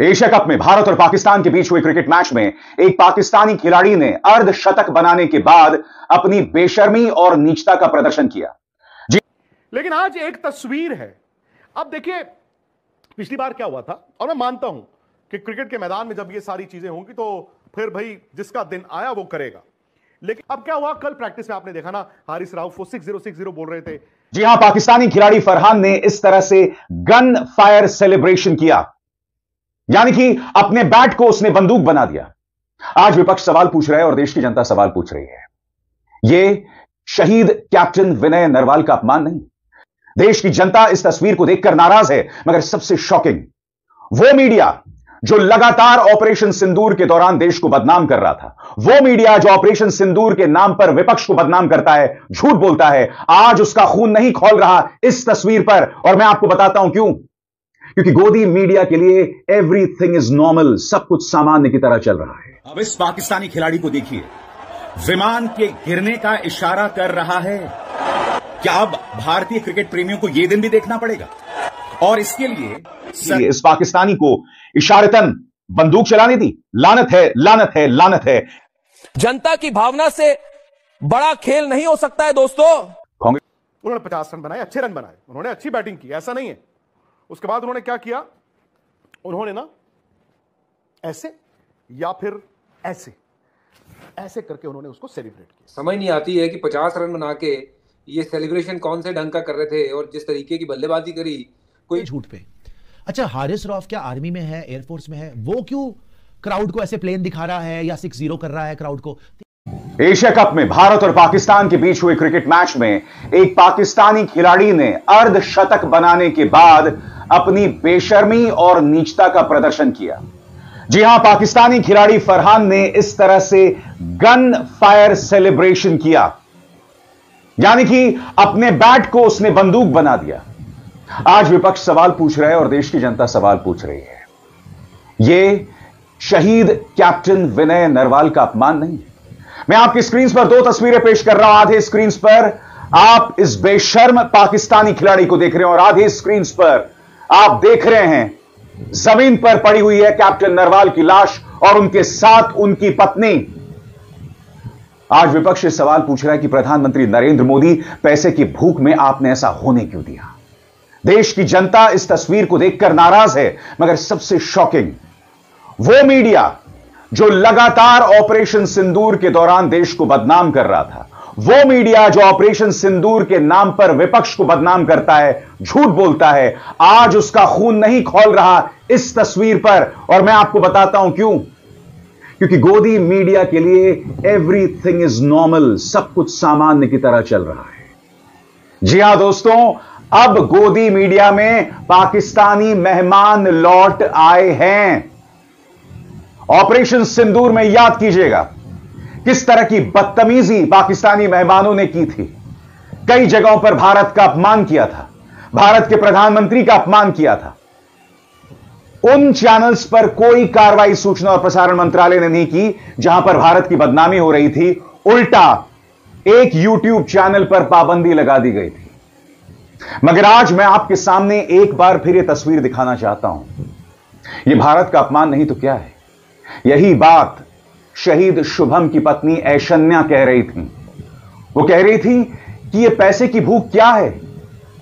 Asia cup में भारत और पाकिस्तान के बीच हुए क्रिकेट मैच में एक पाकिस्तानी खिलाड़ी ने अर्धशतक बनाने के बाद अपनी बेशर्मी और नीचता का प्रदर्शन किया। लेकिन आज एक तस्वीर है। अब देखिए, पिछली बार क्या हुआ था, और मैं मानता हूं कि क्रिकेट के मैदान में जब ये सारी चीजें होंगी तो फिर भाई जिसका दिन आया वो करेगा। लेकिन अब क्या हुआ, कल प्रैक्टिस में आपने देखा ना, हारिस राउफ वो 60-60 बोल रहे थे। जी हां, पाकिस्तानी खिलाड़ी फरहान ने इस तरह से गन फायर सेलिब्रेशन किया, यानी कि अपने बैट को उसने बंदूक बना दिया। आज विपक्ष सवाल पूछ रहा है और देश की जनता सवाल पूछ रही है। यह शहीद कैप्टन विनय नरवाल का अपमान नहीं। देश की जनता इस तस्वीर को देखकर नाराज है, मगर सबसे शॉकिंग वो मीडिया जो लगातार ऑपरेशन सिंदूर के दौरान देश को बदनाम कर रहा था, वो मीडिया जो ऑपरेशन सिंदूर के नाम पर विपक्ष को बदनाम करता है, झूठ बोलता है, आज उसका खून नहीं खौल रहा इस तस्वीर पर। और मैं आपको बताता हूं क्यों। क्योंकि गोदी मीडिया के लिए एवरीथिंग इज नॉर्मल, सब कुछ सामान्य की तरह चल रहा है। अब इस पाकिस्तानी खिलाड़ी को देखिए, विमान के गिरने का इशारा कर रहा है। क्या अब भारतीय क्रिकेट प्रेमियों को यह दिन भी देखना पड़ेगा? और इसके लिए इस पाकिस्तानी को इशारतन बंदूक चलाने दी। लानत है, लानत है, लानत है। जनता की भावना से बड़ा खेल नहीं हो सकता है दोस्तों। उन्होंने 50 रन बनाए, अच्छे रन बनाए, उन्होंने अच्छी बैटिंग की, ऐसा नहीं है। उसके बाद उन्होंने क्या किया, उन्होंने ना ऐसे या फिर ऐसे ऐसे करके उन्होंने उसको सेलिब्रेट किया। समझ नहीं आती है कि 50 रन बना के ये सेलिब्रेशन कौन से ढंग का कर रहे थे, और जिस तरीके की बल्लेबाजी करी कोई झूठ पे। अच्छा, हारिस रऊफ क्या आर्मी में है, एयरफोर्स में है, वो क्यों क्राउड को ऐसे प्लेन दिखा रहा है या 6-0 कर रहा है क्राउड को? एशिया कप में भारत और पाकिस्तान के बीच हुए क्रिकेट मैच में एक पाकिस्तानी खिलाड़ी ने अर्धशतक बनाने के बाद अपनी बेशर्मी और नीचता का प्रदर्शन किया। जी हां, पाकिस्तानी खिलाड़ी फरहान ने इस तरह से गन फायर सेलिब्रेशन किया, यानी कि अपने बैट को उसने बंदूक बना दिया। आज विपक्ष सवाल पूछ रहा है और देश की जनता सवाल पूछ रही है। यह शहीद कैप्टन विनय नरवाल का अपमान नहीं। मैं आपकी स्क्रीन पर 2 तस्वीरें पेश कर रहा हूं। आधे स्क्रीन पर आप इस बेशर्म पाकिस्तानी खिलाड़ी को देख रहे हैं और आधे स्क्रीन पर आप देख रहे हैं जमीन पर पड़ी हुई है कैप्टन नरवाल की लाश और उनके साथ उनकी पत्नी। आज विपक्ष से सवाल पूछ रहा है कि प्रधानमंत्री नरेंद्र मोदी, पैसे की भूख में आपने ऐसा होने क्यों दिया? देश की जनता इस तस्वीर को देखकर नाराज है, मगर सबसे शॉकिंग वो मीडिया जो लगातार ऑपरेशन सिंदूर के दौरान देश को बदनाम कर रहा था, वो मीडिया जो ऑपरेशन सिंदूर के नाम पर विपक्ष को बदनाम करता है, झूठ बोलता है, आज उसका खून नहीं खौल रहा इस तस्वीर पर। और मैं आपको बताता हूं क्यों। क्योंकि गोदी मीडिया के लिए एवरीथिंग इज नॉर्मल, सब कुछ सामान्य की तरह चल रहा है। जी हां दोस्तों, अब गोदी मीडिया में पाकिस्तानी मेहमान लौट आए हैं। ऑपरेशन सिंदूर में याद कीजिएगा किस तरह की बदतमीजी पाकिस्तानी मेहमानों ने की थी। कई जगहों पर भारत का अपमान किया था, भारत के प्रधानमंत्री का अपमान किया था। उन चैनल्स पर कोई कार्रवाई सूचना और प्रसारण मंत्रालय ने नहीं की जहां पर भारत की बदनामी हो रही थी। उल्टा एक यूट्यूब चैनल पर पाबंदी लगा दी गई थी। मगर आज मैं आपके सामने एक बार फिर यह तस्वीर दिखाना चाहता हूं। यह भारत का अपमान नहीं तो क्या है? यही बात शहीद शुभम की पत्नी ऐशन्या कह रही थी। वो कह रही थी कि यह पैसे की भूख क्या है?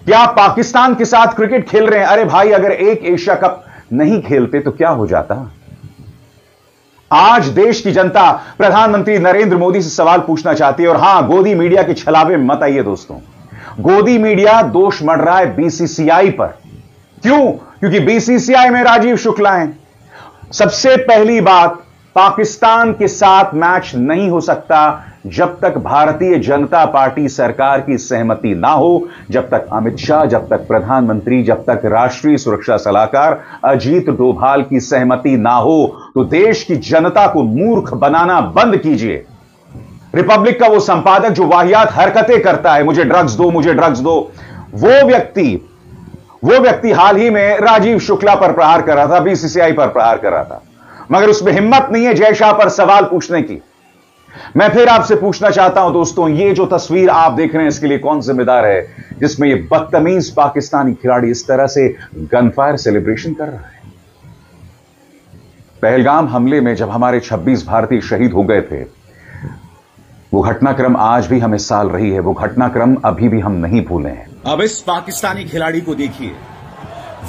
क्या आप पाकिस्तान के साथ क्रिकेट खेल रहे हैं? अरे भाई, अगर एक एशिया कप नहीं खेलते तो क्या हो जाता? आज देश की जनता प्रधानमंत्री नरेंद्र मोदी से सवाल पूछना चाहती है। और हां, गोदी मीडिया के छलावे में मत आइए दोस्तों। गोदी मीडिया दोष मढ़ रहा है बीसीसीआई पर। क्यों? क्योंकि बीसीसीआई में राजीव शुक्ला हैं। सबसे पहली बात, पाकिस्तान के साथ मैच नहीं हो सकता जब तक भारतीय जनता पार्टी सरकार की सहमति ना हो, जब तक अमित शाह, जब तक प्रधानमंत्री, जब तक राष्ट्रीय सुरक्षा सलाहकार अजीत डोभाल की सहमति ना हो। तो देश की जनता को मूर्ख बनाना बंद कीजिए। रिपब्लिक का वो संपादक जो वाहियात हरकतें करता है, मुझे ड्रग्स दो, मुझे ड्रग्स दो, वो व्यक्ति हाल ही में राजीव शुक्ला पर प्रहार कर रहा था, बीसीसीआई पर प्रहार कर रहा था, मगर उसमें हिम्मत नहीं है जय शाह पर सवाल पूछने की। मैं फिर आपसे पूछना चाहता हूं दोस्तों, ये जो तस्वीर आप देख रहे हैं इसके लिए कौन जिम्मेदार है जिसमें ये बदतमीज पाकिस्तानी खिलाड़ी इस तरह से गनफायर सेलिब्रेशन कर रहा है? पहलगाम हमले में जब हमारे 26 भारतीय शहीद हो गए थे, वो घटनाक्रम आज भी हमें साल रही है, वो घटनाक्रम अभी भी हम नहीं भूले हैं। अब इस पाकिस्तानी खिलाड़ी को देखिए,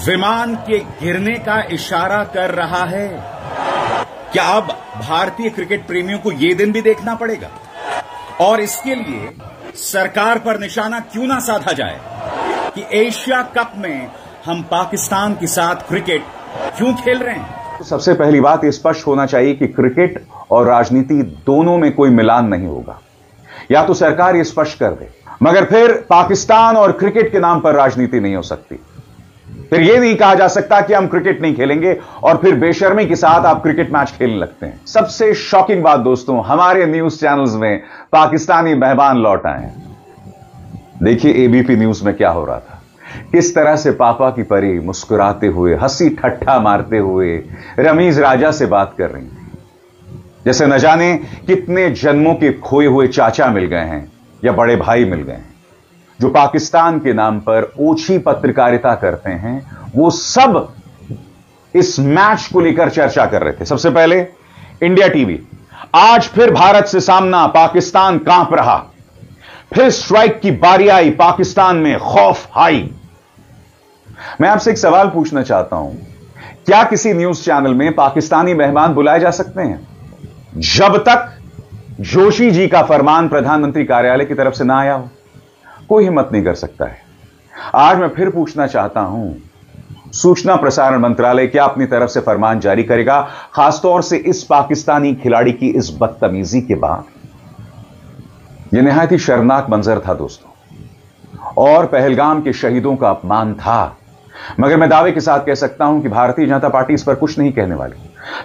विमान के गिरने का इशारा कर रहा है। क्या अब भारतीय क्रिकेट प्रेमियों को यह दिन भी देखना पड़ेगा? और इसके लिए सरकार पर निशाना क्यों ना साधा जाए कि एशिया कप में हम पाकिस्तान के साथ क्रिकेट क्यों खेल रहे हैं? सबसे पहली बात यह स्पष्ट होना चाहिए कि क्रिकेट और राजनीति दोनों में कोई मिलान नहीं होगा। या तो सरकार यह स्पष्ट कर दे, मगर फिर पाकिस्तान और क्रिकेट के नाम पर राजनीति नहीं हो सकती। फिर यह नहीं कहा जा सकता कि हम क्रिकेट नहीं खेलेंगे और फिर बेशर्मी के साथ आप क्रिकेट मैच खेलने लगते हैं। सबसे शॉकिंग बात दोस्तों, हमारे न्यूज चैनल्स में पाकिस्तानी मेहमान लौट आए हैं। देखिए एबीपी न्यूज में क्या हो रहा था, किस तरह से पापा की परी मुस्कुराते हुए, हंसी ठट्ठा मारते हुए रमीज राजा से बात कर रही थी, जैसे न जाने कितने जन्मों के खोए हुए चाचा मिल गए हैं या बड़े भाई मिल गए हैं, जो पाकिस्तान के नाम पर ओछी पत्रकारिता करते हैं। वो सब इस मैच को लेकर चर्चा कर रहे थे। सबसे पहले इंडिया टीवी, आज फिर भारत से सामना, पाकिस्तान कांप रहा, फिर स्ट्राइक की बारी आई, पाकिस्तान में खौफ हाई। मैं आपसे एक सवाल पूछना चाहता हूं, क्या किसी न्यूज चैनल में पाकिस्तानी मेहमान बुलाए जा सकते हैं जब तक जोशी जी का फरमान प्रधानमंत्री कार्यालय की तरफ से ना आया हो? कोई हिम्मत नहीं कर सकता है। आज मैं फिर पूछना चाहता हूं, सूचना प्रसारण मंत्रालय क्या अपनी तरफ से फरमान जारी करेगा, खासतौर से इस पाकिस्तानी खिलाड़ी की इस बदतमीजी के बाद? यह निहायत ही शर्मनाक मंजर था दोस्तों, और पहलगाम के शहीदों का अपमान था। मगर मैं दावे के साथ कह सकता हूं कि भारतीय जनता पार्टी इस पर कुछ नहीं कहने वाली।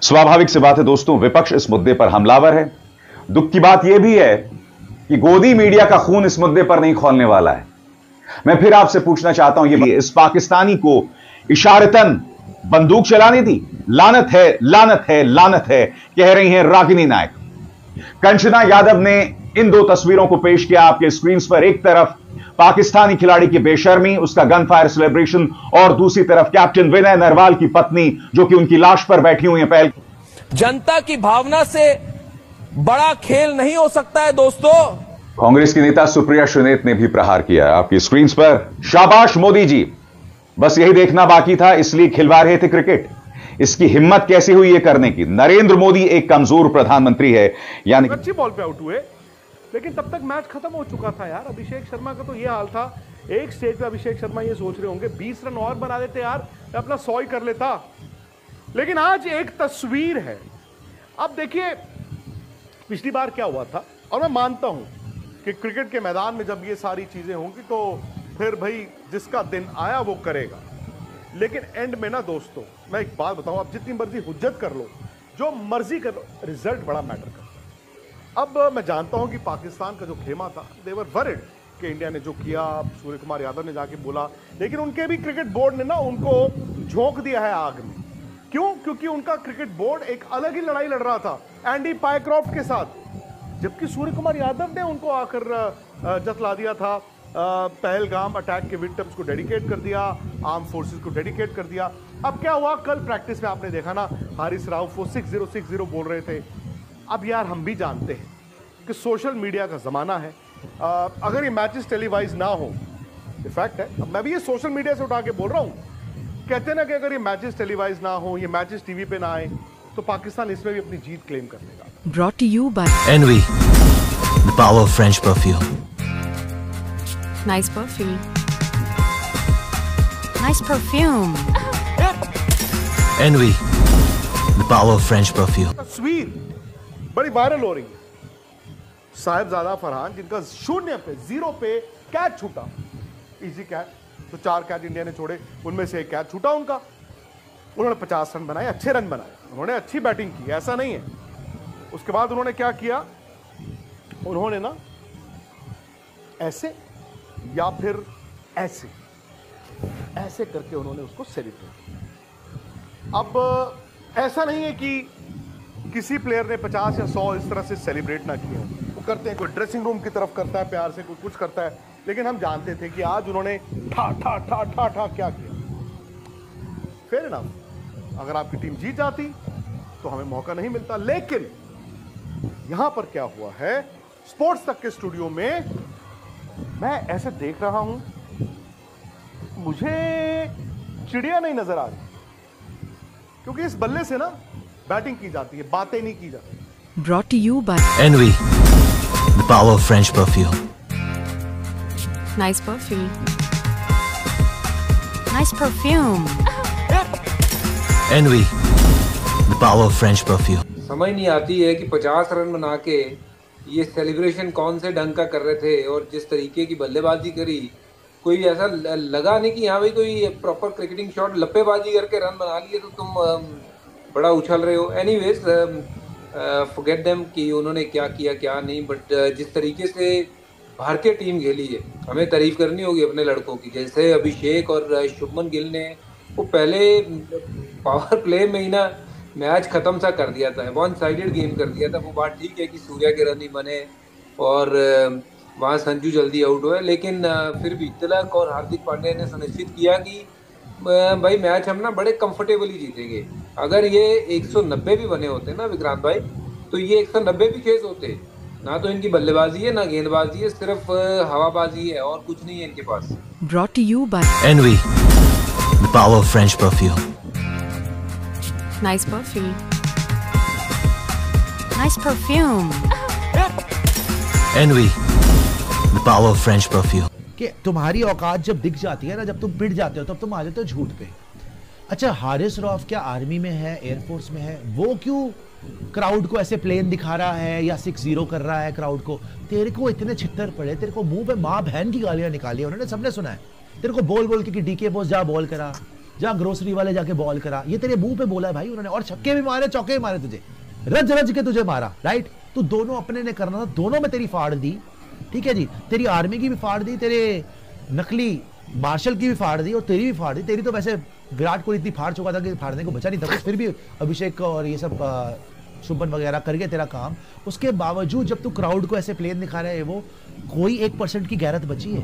स्वाभाविक सी बात है दोस्तों, विपक्ष इस मुद्दे पर हमलावर है। दुख की बात यह भी है कि गोदी मीडिया का खून इस मुद्दे पर नहीं खौलने वाला है। मैं फिर आपसे पूछना चाहता हूं, ये इस पाकिस्तानी को इशारतन बंदूक चलाने दी? लानत है, लानत है, लानत है, कह रही हैं रागिनी नायक। कंचना यादव ने इन दो तस्वीरों को पेश किया आपके स्क्रीन पर। एक तरफ पाकिस्तानी खिलाड़ी की बेशर्मी, उसका गन फायर सेलिब्रेशन, और दूसरी तरफ कैप्टन विनय नरवाल की पत्नी जो कि उनकी लाश पर बैठी हुई है। पहले जनता की भावना से बड़ा खेल नहीं हो सकता है दोस्तों। कांग्रेस की नेता सुप्रिया सुनेत ने भी प्रहार किया है आपकी स्क्रीन पर। शाबाश मोदी जी, बस यही देखना बाकी था, इसलिए खिलवा रहे थे क्रिकेट। इसकी हिम्मत कैसे हुई ये करने की? नरेंद्र मोदी एक कमजोर प्रधानमंत्री है, यानी अच्छी बॉल पे आउट हुए, लेकिन तब तक मैच खत्म हो चुका था यार। अभिषेक शर्मा का तो ये हाल था, एक स्टेज पे अभिषेक शर्मा ये सोच रहे होंगे 20 रन और बना देते यार, मैं अपना 100 ही कर लेता। लेकिन आज एक तस्वीर है। अब देखिए पिछली बार क्या हुआ था, और मैं मानता हूं कि क्रिकेट के मैदान में जब ये सारी चीजें होंगी तो फिर भाई जिसका दिन आया वो करेगा। लेकिन एंड में ना दोस्तों, मैं एक बात बताऊं, आप जितनी मर्जी हुज्जत कर लो, जो मर्जी कर लो, रिजल्ट बड़ा मैटर करता है। अब मैं जानता हूं कि पाकिस्तान का जो खेमा था, देवर वरिड कि इंडिया ने जो किया, सूर्य कुमार यादव ने जाके बोला, लेकिन उनके भी क्रिकेट बोर्ड ने ना उनको झोंक दिया है आग में। क्यों? क्योंकि उनका क्रिकेट बोर्ड एक अलग ही लड़ाई लड़ रहा था एंडी पायक्रॉफ्ट के साथ, जबकि सूर्य कुमार यादव ने उनको आकर जतला दिया था, पहलगाम अटैक के विक्टिम्स को डेडिकेट कर दिया, आर्म फोर्सेस को डेडिकेट कर दिया। अब क्या हुआ, कल प्रैक्टिस में आपने देखा ना, हारिस राउफ वो 6060 बोल रहे थे। अब यार हम भी जानते हैं कि सोशल मीडिया का जमाना है, अगर ये मैचेस टेलीवाइज ना हो, फैक्ट है, अब मैं भी ये सोशल मीडिया से उठा के बोल रहा हूं, कहते हैं ना कि अगर ये मैचेस टेलीवाइज ना हो, ये मैचेस टीवी पे ना आए, तो पाकिस्तान इसमें भी अपनी जीत क्लेम कर लेगा। Brought to you by Envy, the power of French perfume. Nice perfume. Nice perfume. Envy, the power of French perfume. तस्वीर बड़ी वायरल हो रही है, साहिबजादा फरहान जिनका 0 पे 0 पे कैच छूटा, इजी कैच, तो 4 कैच इंडिया ने छोड़े, उनमें से एक कैच छूटा उनका। उन्होंने 50 रन बनाए, अच्छे रन बनाए, उन्होंने अच्छी बैटिंग की, ऐसा नहीं है। उसके बाद उन्होंने क्या किया, उन्होंने ना ऐसे या फिर ऐसे ऐसे करके उन्होंने उसको सेलिब्रेट किया। अब ऐसा नहीं है कि किसी प्लेयर ने 50 या 100 इस तरह से सेलिब्रेट ना किया, वो करते हैं, कोई ड्रेसिंग रूम की तरफ करता है प्यार से, कोई कुछ करता है, लेकिन हम जानते थे कि आज उन्होंने ठा ठा ठा ठा ठा क्या किया। फेयर इनफ, अगर आपकी टीम जीत जाती तो हमें मौका नहीं मिलता। लेकिन यहां पर क्या हुआ है, स्पोर्ट्स तक के स्टूडियो में मैं ऐसे देख रहा हूं, मुझे चिड़िया नहीं नजर आ रही, क्योंकि इस बल्ले से ना बैटिंग की जाती है, बातें नहीं की जाती। Brought to you by Envy, the power of French perfume. Nice perfume. Nice perfume. Envy, the power of French perfume. समझ नहीं आती है कि 50 रन बना के ये सेलिब्रेशन कौन से ढंग का कर रहे थे, और जिस तरीके की बल्लेबाजी करी, कोई ऐसा लगा नहीं कि यहाँ भाई कोई प्रॉपर क्रिकेटिंग शॉट, लप्पेबाजी करके रन बना लिए तो तुम बड़ा उछल रहे हो। एनीवेज फॉरगेट देम कि उन्होंने क्या किया क्या नहीं, बट जिस तरीके से भारतीय टीम खेली है हमें तारीफ करनी होगी अपने लड़कों की। जैसे अभिषेक और शुभमन गिल ने वो पहले पावर प्ले में ही ना मैच खत्म सा कर दिया था, वन साइडेड गेम कर दिया था। वो बात ठीक है कि सूर्या के रन ही बने और वहाँ संजू जल्दी आउट हुए, लेकिन फिर भी तिलक और हार्दिक पांड्या ने सुनिश्चित किया कि भाई मैच हम ना बड़े कंफर्टेबली जीतेंगे। अगर ये 190 भी बने होते ना विक्रांत भाई, तो ये 190 भी चेज होते। ना तो इनकी बल्लेबाजी है ना गेंदबाजी है, सिर्फ हवाबाजी है और कुछ नहीं है इनके पास। Brought to you by Envy, the power of French perfume. Nice perfume. Nice perfume. Envy, the power of French perfume. कि तुम्हारी औकात जब दिख जाती है ना, जब तुम पिट जाते हो तब तुम आ जाते हो झूठ पे। अच्छा, हारिस रऊफ क्या आर्मी में है, एयरफोर्स में है, वो क्यों क्राउड को ऐसे प्लेन दिखा रहा है या 6-0 कर रहा है क्राउड को? तेरे को इतने छित्तर पड़े, तेरे को मुंह पे माँ बहन की गालियां निकाली उन्होंने, सबने सुना है। तेरे को बोल बोल के कि डीके बॉस जा बॉल करा, जा ग्रोसरी वाले जाके बॉल करा, ये तेरे मुंह पे बोला है भाई उन्होंने। और छक्के भी मारे, चौके भी मारे, तुझे रज रज के तुझे मारा, राइट? तू दोनों अपने ने करना था, दोनों में तेरी फाड़ दी, ठीक है जी। तेरी आर्मी की भी फाड़ दी, तेरे नकली मार्शल की भी फाड़ दी और तेरी भी फाड़ दी। तेरी तो वैसे विराट कोहली इतनी फाड़ चुका था कि फाड़ने को बचा नहीं था कुछ, फिर भी अभिषेक और ये सब शुभमन वगैरह करके तेरा काम। उसके बावजूद जब तू क्राउड को ऐसे प्लेन दिखा रहा है, वो कोई 1% की गैरत बची है?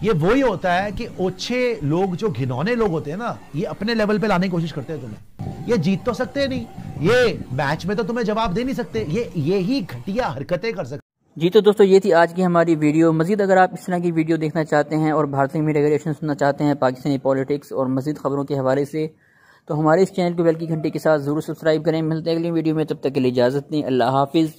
ये वही होता है कि ओछे लोग, जो घिनौने लोग होते हैं ना, ये अपने लेवल पे लाने की कोशिश करते हैं तुम्हें। ये जीत तो सकते नहीं, ये मैच में तो तुम्हें जवाब दे नहीं सकते, ये ही घटिया हरकतें कर सकते। जी तो दोस्तों, ये थी आज की हमारी वीडियो। मजीद अगर आप इस तरह की वीडियो देखना चाहते हैं और भारतीय मीडिया रिएक्शन सुनना चाहते हैं पाकिस्तानी पॉलिटिक्स और मजीद खबरों के हवाले से, तो हमारे इस चैनल को बेल की घंटी के साथ जरूर सब्सक्राइब करें। मिलते हैं अगली वीडियो में, तब तक के लिए इजाज़त दें। अल्लाह हाफिज़।